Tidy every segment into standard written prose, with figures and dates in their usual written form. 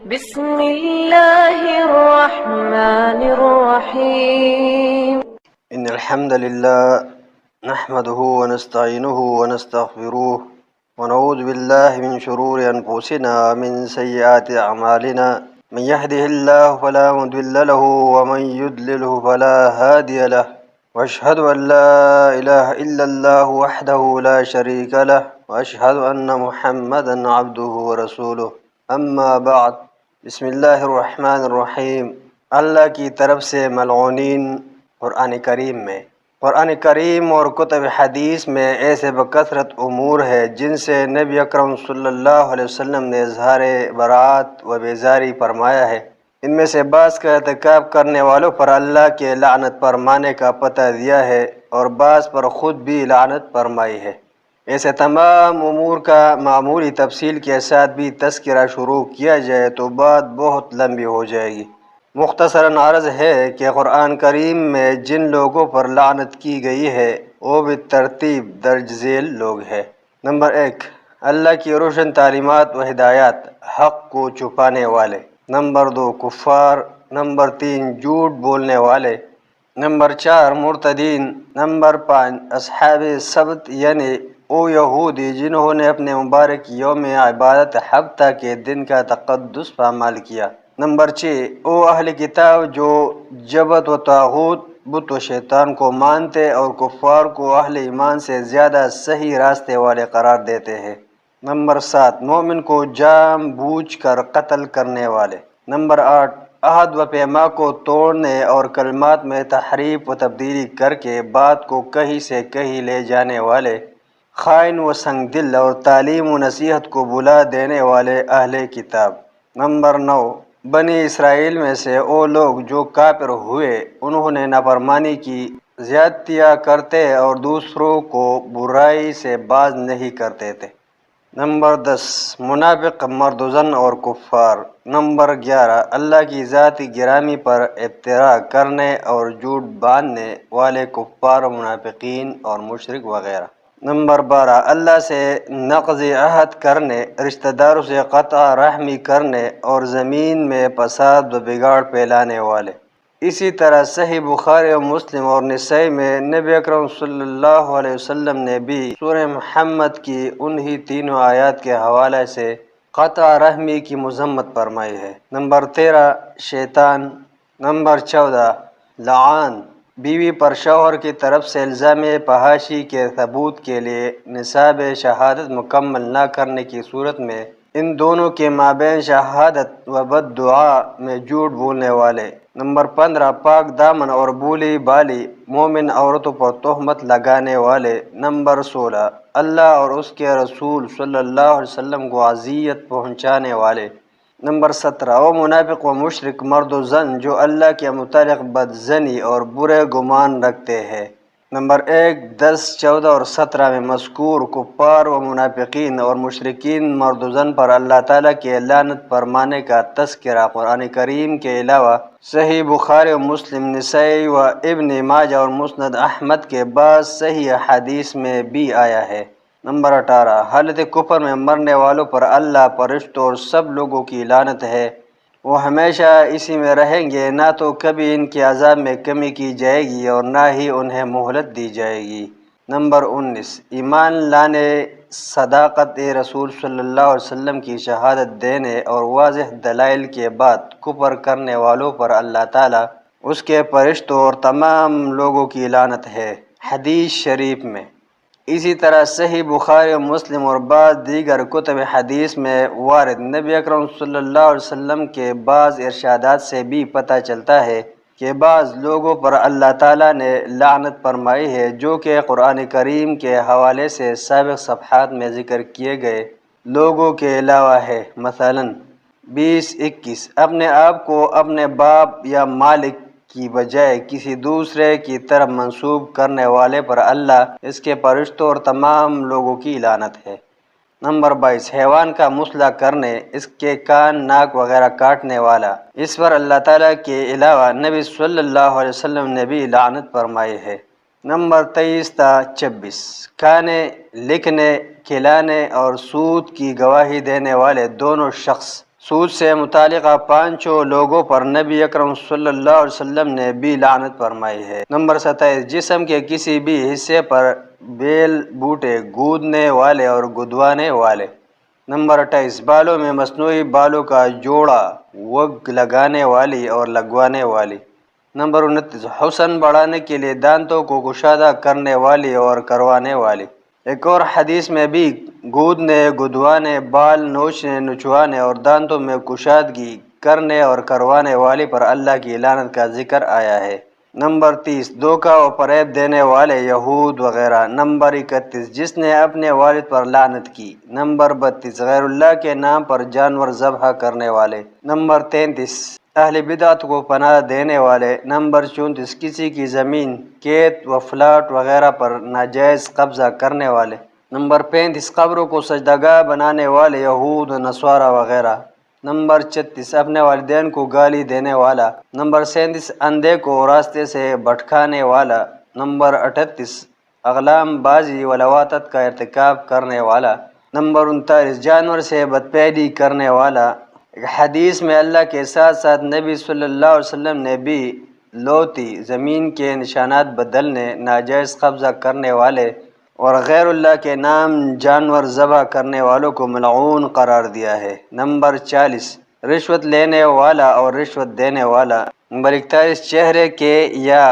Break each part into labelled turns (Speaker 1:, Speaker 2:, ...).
Speaker 1: بسم الله الرحمن الرحيم.
Speaker 2: إن الحمد لله نحمده ونستعينه ونستغفره ونعوذ بالله من شرور أنفسنا ومن سيئات أعمالنا. من يهده الله فلا مضل له ومن يضلله فلا هادي له، وأشهد أن لا إله إلا الله وحده لا شريك له، وأشهد أن محمدا عبده ورسوله. أما بعد، بسم اللہ الرحمن الرحیم۔ اللہ کی طرف سے ملعونین قرآن کریم میں، قرآن کریم اور کتب حدیث میں ایسے بکثرت امور ہے جن سے نبی اکرم صلی اللہ علیہ وسلم نے اظہار برات و بیزاری فرمایا ہے۔ ان میں سے بعض کا ارتکاب کرنے والوں پر اللہ کے لعنت فرمانے کا پتہ دیا ہے اور بعض پر خود بھی لعنت فرمائی ہے۔ ایسے تمام امور کا معمولی تفصیل کے ساتھ بھی تذکرہ شروع کیا جائے تو بات بہت لمبی ہو جائے گی۔ مختصراً عرض ہے کہ قرآن کریم میں جن لوگوں پر لعنت کی گئی ہے وہ بالترتیب درج ذیل لوگ ہیں۔ نمبر 1، اللہ کی روشن تعلیمات و ہدایات، حق کو چھپانے والے۔ نمبر 2، کفار۔ نمبر 3، جھوٹ بولنے والے۔ نمبر 4، مرتدین۔ نمبر 5، اصحاب سبت یعنی او یہودی جنہوں نے اپنے مبارک یوم عبادت ہفتہ کے دن کا تقدس پامال کیا۔ نمبر 6، او اہل کتاب جو جبت و طاغوت، بت و شیطان کو مانتے اور کفار کو اہل ایمان سے زیادہ صحیح راستے والے قرار دیتے ہیں۔ نمبر 7، مومن کو جان بوجھ کر قتل کرنے والے۔ نمبر 8، عہد و پیما کو توڑنے اور کلمات میں تحریف و تبدیلی کر کے بات کو کہیں سے کہیں لے جانے والے، خائن و سنگ دل اور تعلیم و نصیحت کو بلا دینے والے اہل کتاب۔ نمبر 9، بنی اسرائیل میں سے وہ لوگ جو کافر ہوئے، انہوں نے نافرمانی کی، زیادتیاں کرتے اور دوسروں کو برائی سے باز نہیں کرتے تھے۔ نمبر 10، منافق مرد و زن اور کفار۔ نمبر 11، اللہ کی ذات گرامی پر افتراء کرنے اور جھوٹ باندھنے والے کفار و منافقین اور مشرک وغیرہ۔ نمبر 12، اللہ سے نقض عہد کرنے، رشتہ داروں سے قطع رحمی کرنے اور زمین میں فساد و بگاڑ پھیلانے والے۔ اسی طرح صحیح بخاری و مسلم اور نسائی میں نبی اکرم صلی اللہ علیہ وسلم نے بھی سورہ محمد کی انہی تینوں آیات کے حوالے سے قطع رحمی کی مذمت فرمائی ہے۔ نمبر 13، شیطان۔ نمبر 14، لعان۔ بیوی پر شوہر کی طرف سے الزام فحاشی کے ثبوت کے لیے نصاب شہادت مکمل نہ کرنے کی صورت میں ان دونوں کے مابین شہادت و بد دعا میں جھوٹ بولنے والے۔ نمبر 15، پاک دامن اور بولی بالی مومن عورتوں پر تہمت لگانے والے۔ نمبر 16، اللہ اور اس کے رسول صلی اللہ علیہ وسلم کو اذیت پہنچانے والے۔ نمبر 17، وہ منافق و مشرک مرد و زن جو اللہ کے متعلق بدظنی اور برے گمان رکھتے ہیں۔ نمبر 1، 10، 14 اور 17 میں مذکور کفار و منافقین اور مشرکین مرد و زن پر اللہ تعالیٰ کے لعنت فرمانے کا تذکرہ قرآن کریم کے علاوہ صحیح بخاری و مسلم، نسائی و ابن ماجہ اور مسند احمد کے بعض صحیح حدیث میں بھی آیا ہے۔ نمبر 18، حالت کفر میں مرنے والوں پر اللہ، فرشتوں اور سب لوگوں کی لعنت ہے، وہ ہمیشہ اسی میں رہیں گے، نہ تو کبھی ان کے عذاب میں کمی کی جائے گی اور نہ ہی انہیں مہلت دی جائے گی۔ نمبر 19، ایمان لانے، صداقت رسول صلی اللہ علیہ وسلم کی شہادت دینے اور واضح دلائل کے بعد کفر کرنے والوں پر اللہ تعالیٰ، اس کے فرشتوں اور تمام لوگوں کی لعنت ہے۔ حدیث شریف میں اسی طرح صحیح بخاری و مسلم اور بعض دیگر کتب حدیث میں وارد نبی اکرم صلی اللہ علیہ وسلم کے بعض ارشادات سے بھی پتہ چلتا ہے کہ بعض لوگوں پر اللہ تعالیٰ نے لعنت فرمائی ہے جو کہ قرآن کریم کے حوالے سے سابق صفحات میں ذکر کیے گئے لوگوں کے علاوہ ہے۔ مثلاً 20-21، اپنے آپ کو اپنے باپ یا مالک کی بجائے کسی دوسرے کی طرف منسوب کرنے والے پر اللہ، اس کے فرشتوں اور تمام لوگوں کی لعنت ہے۔ نمبر 22، حیوان کا مسئلہ کرنے، اس کے کان، ناک وغیرہ کاٹنے والا، اس پر اللہ تعالیٰ کے علاوہ نبی صلی اللہ علیہ وسلم نے بھی لعنت فرمائی ہے۔ نمبر 23 تا 26، کھانے، لکھنے، کھلانے اور سود کی گواہی دینے والے دونوں شخص، سود سے متعلقہ پانچوں لوگوں پر نبی اکرم صلی اللہ علیہ وسلم نے بھی لعنت فرمائی ہے۔ نمبر 27، جسم کے کسی بھی حصے پر بیل بوٹے گودنے والے اور گدوانے والے۔ نمبر 28، بالوں میں مصنوعی بالوں کا جوڑا، وگ لگانے والی اور لگوانے والی۔ نمبر 29، حسن بڑھانے کے لیے دانتوں کو کشادہ کرنے والی اور کروانے والی۔ ایک اور حدیث میں بھی گودنے، گدوانے، بال نوچنے، نچوانے اور دانتوں میں کشادگی کرنے اور کروانے والی پر اللہ کی لعنت کا ذکر آیا ہے۔ نمبر 30، دھوکہ و فریب دینے والے یہود وغیرہ۔ نمبر 31، جس نے اپنے والد پر لعنت کی۔ نمبر 32، غیر اللہ کے نام پر جانور ذبح کرنے والے۔ نمبر 33، اہل بدعت کو پناہ دینے والے۔ نمبر 34، کسی کی زمین، کھیت و فلاٹ وغیرہ پر ناجائز قبضہ کرنے والے۔ نمبر 35، قبروں کو سجدہ بنانے والے یہود و نصارہ وغیرہ۔ نمبر 36، اپنے والدین کو گالی دینے والا۔ نمبر 37، اندھے کو راستے سے بھٹکانے والا۔ نمبر 38، اغلام بازی و لواطت کا ارتکاب کرنے والا۔ نمبر 39، جانور سے بدپیلی کرنے والا۔ ایک حدیث میں اللہ کے ساتھ ساتھ نبی صلی اللہ علیہ وسلم نے بھی لوتی، زمین کے نشانات بدلنے، ناجائز قبضہ کرنے والے اور غیر اللہ کے نام جانور ذبح کرنے والوں کو ملعون قرار دیا ہے۔ نمبر 40، رشوت لینے والا اور رشوت دینے والا۔ نمبر 41، چہرے کے یا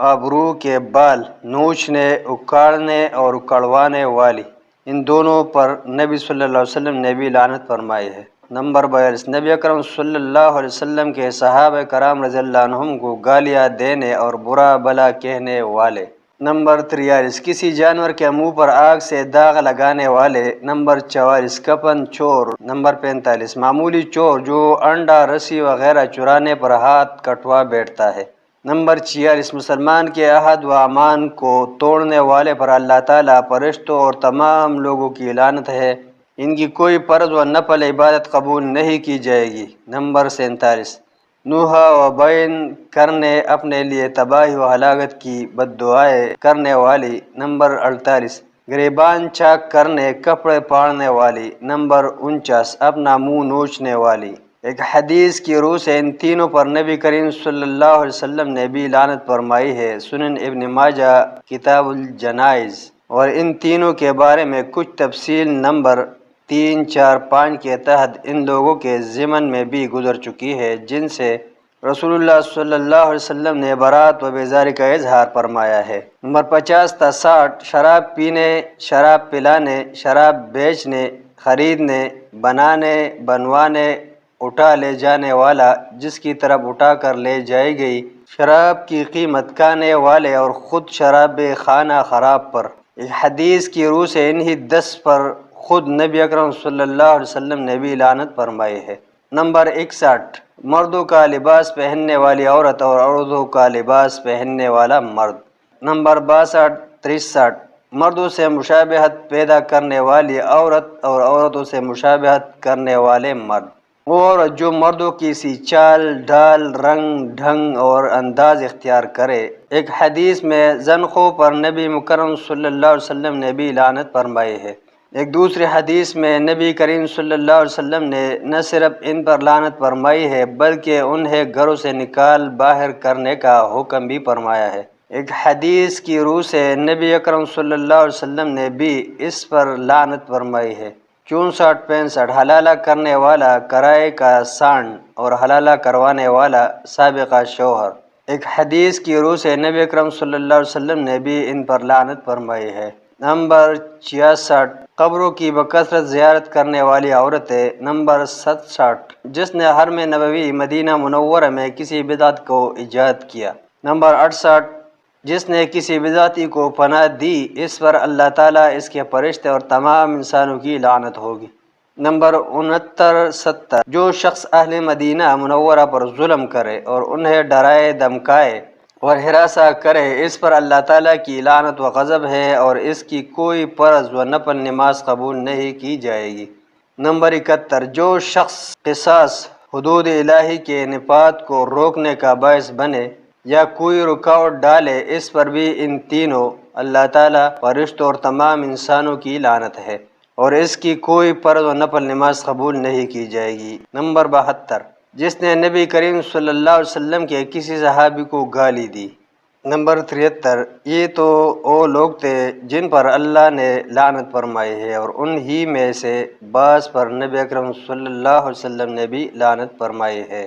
Speaker 2: ابرو کے بال نوچنے، اکاڑنے اور اکڑوانے والی۔ ان دونوں پر نبی صلی اللہ علیہ وسلم نے بھی لعنت فرمائی ہے۔ نمبر 42، نبی اکرم صلی اللہ علیہ وسلم کے صحابہ کرام رضی اللہ عنہم کو گالیاں دینے اور برا بھلا کہنے والے۔ نمبر 43، کسی جانور کے منہ پر آگ سے داغ لگانے والے۔ نمبر 44، کفن چور۔ نمبر 45، معمولی چور جو انڈا، رسی وغیرہ چرانے پر ہاتھ کٹوا بیٹھتا ہے۔ نمبر 46، مسلمان کے عہد و امان کو توڑنے والے پر اللہ تعالیٰ، فرشتوں اور تمام لوگوں کی لعنت ہے، ان کی کوئی فرض و نفل عبادت قبول نہیں کی جائے گی۔ نمبر 47، نوحہ و بین کرنے، اپنے لیے تباہی و ہلاکت کی بد دعائیں کرنے والی۔ نمبر 48، گریبان چاک کرنے، کپڑے پاڑنے والی۔ نمبر 49، اپنا منہ نوچنے والی۔ ایک حدیث کی روح سے ان تینوں پر نبی کریم صلی اللہ علیہ وسلم نے بھی لعنت فرمائی ہے۔ سنن ابن ماجہ کتاب الجنائز۔ اور ان تینوں کے بارے میں کچھ تفصیل نمبر 3، 4، 5 کے تحت ان لوگوں کے ضمن میں بھی گزر چکی ہے، جن سے رسول اللہ صلی اللہ علیہ وسلم نے برات و بیزاری کا اظہار فرمایا ہے۔ نمبر 50 تا 60، شراب پینے، شراب پلانے، شراب بیچنے، خریدنے، بنانے، بنوانے، اٹھا لے جانے والا، جس کی طرف اٹھا کر لے جائی گئی، شراب کی قیمت کھانے والے اور خود شراب خانہ خراب پر۔ ایک حدیث کی روح سے انہی 10 پر خود نبی اکرم صلی اللہ علیہ وسلم نے بھی لعنت فرمائی ہے۔ نمبر 61، مردوں کا لباس پہننے والی عورت اور عورتوں کا لباس پہننے والا مرد۔ نمبر 62، 63، مردوں سے مشابہت پیدا کرنے والی عورت اور عورتوں سے مشابہت کرنے والے مرد۔ وہ عورت جو مردوں کی سی چال ڈھال، رنگ ڈھنگ اور انداز اختیار کرے۔ ایک حدیث میں زنخوں پر نبی مکرم صلی اللہ علیہ وسلم نے بھی لعنت فرمائی ہے۔ ایک دوسری حدیث میں نبی کریم صلی اللہ علیہ وسلم نے نہ صرف ان پر لعنت فرمائی ہے بلکہ انہیں گھروں سے نکال باہر کرنے کا حکم بھی فرمایا ہے۔ ایک حدیث کی روح سے نبی اکرم صلی اللہ علیہ وسلم نے بھی اس پر لعنت فرمائی ہے۔ 64، 65، حلالہ کرنے والا کرائے کا سانڈ اور حلالہ کروانے والا سابقہ شوہر۔ ایک حدیث کی روح سے نبی اکرم صلی اللہ علیہ وسلم نے بھی ان پر لعنت فرمائی ہے۔ نمبر 66، قبروں کی بکثرت زیارت کرنے والی عورتیں۔ نمبر 67، جس نے حرم نبوی مدینہ منورہ میں کسی بدعت کو ایجاد کیا۔ نمبر 68، جس نے کسی بدعتی کو پناہ دی، اس پر اللہ تعالیٰ، اس کے فرشتے اور تمام انسانوں کی لعنت ہوگی۔ نمبر 69، 70، جو شخص اہل مدینہ منورہ پر ظلم کرے اور انہیں ڈرائے دھمکائے اور ہراساں کرے، اس پر اللہ تعالیٰ کی لعنت و غضب ہے اور اس کی کوئی فرض و نفل نماز قبول نہیں کی جائے گی۔ نمبر 71، جو شخص قصاص، حدود الہی کے نفاذ کو روکنے کا باعث بنے یا کوئی رکاوٹ ڈالے، اس پر بھی ان تینوں، اللہ تعالیٰ، فرشتوں اور تمام انسانوں کی لعنت ہے۔ اور اس کی کوئی فرض و نفل نماز قبول نہیں کی جائے گی۔ نمبر 72، جس نے نبی کریم صلی اللہ علیہ وسلم کے کسی صحابی کو گالی دی۔ نمبر 73، یہ تو وہ لوگ تھے جن پر اللہ نے لعنت فرمائی ہے، اور انہی میں سے بعض پر نبی اکرم صلی اللہ علیہ وسلم نے بھی لعنت فرمائی ہے۔